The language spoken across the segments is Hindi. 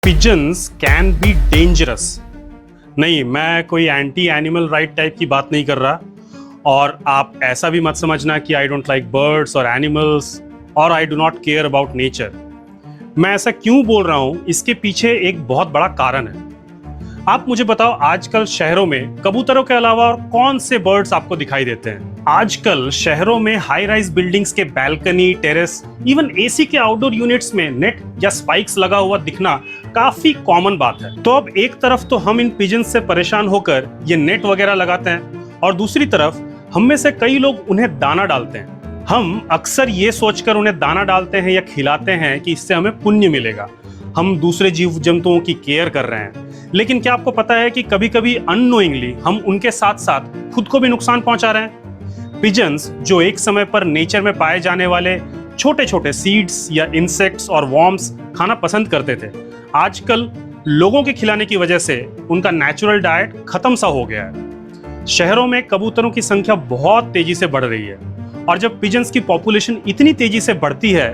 Pigeons can be dangerous. नहीं, मैं कोई एंटी एनिमल राइट टाइप की बात नहीं कर रहा, और आप ऐसा भी मत समझना कि आई डोंट लाइक बर्ड्स और एनिमल्स और I do not care about nature. मैं ऐसा क्यों बोल रहा हूं, इसके पीछे एक बहुत बड़ा कारण है। आप मुझे बताओ, आजकल शहरों में कबूतरों के अलावा और कौन से बर्ड्स आपको दिखाई देते हैं? आजकल शहरों में हाई राइज बिल्डिंग्स के बैल्कनी, टेरेस, इवन एसी के आउटडोर यूनिट्स में नेट या स्पाइक्स लगा हुआ दिखना काफी कॉमन बात है। तो अब एक तरफ तो हम इन पिजन्स से परेशान होकर ये नेट वगैरह लगाते हैं, और दूसरी तरफ हम में से कई लोग उन्हें दाना डालते हैं। हम अक्सर ये सोचकर उन्हें दाना डालते हैं या खिलाते हैं कि इससे हमें पुण्य मिलेगा, हम दूसरे जीव जंतुओं की केयर कर रहे हैं। लेकिन क्या आपको पता है कि कभी कभी अननोइंगली हम उनके साथ साथ खुद को भी नुकसान पहुंचा रहे हैं? पिजन्स, जो एक समय पर नेचर में पाए जाने वाले छोटे छोटे सीड्स या इंसेक्ट्स और वॉर्म्स खाना पसंद करते थे, आजकल लोगों के खिलाने की वजह से उनका नेचुरल डाइट खत्म सा हो गया है। शहरों में कबूतरों की संख्या बहुत तेजी से बढ़ रही है, और जब पिजन्स की पॉपुलेशन इतनी तेजी से बढ़ती है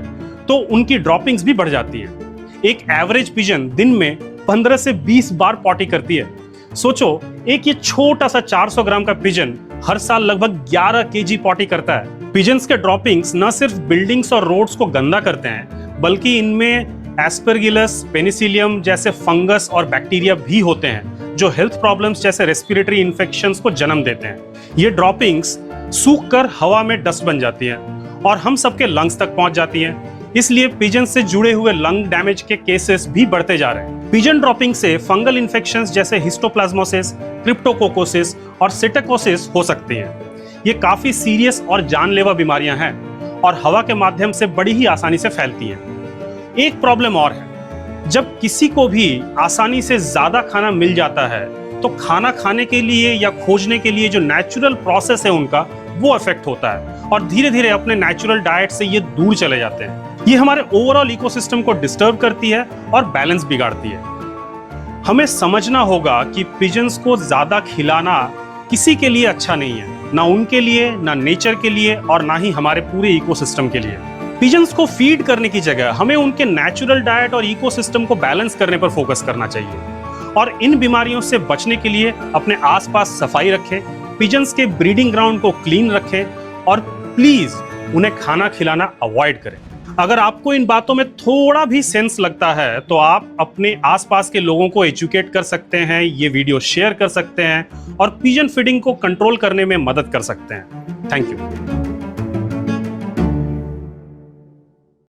तो उनकी ड्रॉपिंग्स भी बढ़ जाती हैं। एक एवरेज पिजन दिन में 15 से 20 बार पॉटी करती है। सोचो, एक ये छोटा सा 400 ग्राम का पिजन हर साल लगभग 11 केजी पॉटी करता है। पिजन्स के ड्रॉपिंग्स न सिर्फ बिल्डिंग्स और रोड्स को गंदा करते हैं, बल्कि इनमें एस्परगिलस, पेनिसिलियम जैसे फंगस और बैक्टीरिया भी होते हैं, जो हेल्थ प्रॉब्लम्स जैसे रेस्पिरेटरी इन्फेक्शंस को जन्म देते हैं। ये ड्रॉपिंग्स सूख कर हवा में डस्ट बन जाती हैं और हम सबके लंग्स तक पहुंच जाती हैं। इसलिए पिजन से जुड़े हुए लंग डैमेज के केसेस भी बढ़ते जा रहे हैं। पिजन ड्रॉपिंग से फंगल इन्फेक्शंस जैसे हिस्टोप्लाज्मोसिस, क्रिप्टोकोकोसिस और सिटाकोसिस हो सकती हैं। ये काफी सीरियस और जानलेवा बीमारियां हैं और हवा के माध्यम से बड़ी ही आसानी से फैलती हैं। एक प्रॉब्लम और है, जब किसी को भी आसानी से ज्यादा खाना मिल जाता है तो खाना खाने के लिए या खोजने के लिए जो नेचुरल प्रोसेस है उनका, वो अफेक्ट होता है और धीरे धीरे अपने नेचुरल डाइट से ये दूर चले जाते हैं। ये हमारे ओवरऑल इकोसिस्टम को डिस्टर्ब करती है और बैलेंस बिगाड़ती है। हमें समझना होगा कि पिजन्स को ज्यादा खिलाना किसी के लिए अच्छा नहीं है, ना उनके लिए, ना नेचर के लिए, और ना ही हमारे पूरे इकोसिस्टम के लिए। पिजन्स को फीड करने की जगह हमें उनके नेचुरल डाइट और इकोसिस्टम को बैलेंस करने पर फोकस करना चाहिए, और इन बीमारियों से बचने के लिए अपने आसपास सफाई रखें, पिजन्स के ब्रीडिंग ग्राउंड को क्लीन रखें, और प्लीज उन्हें खाना खिलाना अवॉइड करें। अगर आपको इन बातों में थोड़ा भी सेंस लगता है तो आप अपने आसपास के लोगों को एजुकेट कर सकते हैं, ये वीडियो शेयर कर सकते हैं और पिजन फीडिंग को कंट्रोल करने में मदद कर सकते हैं। Thank you.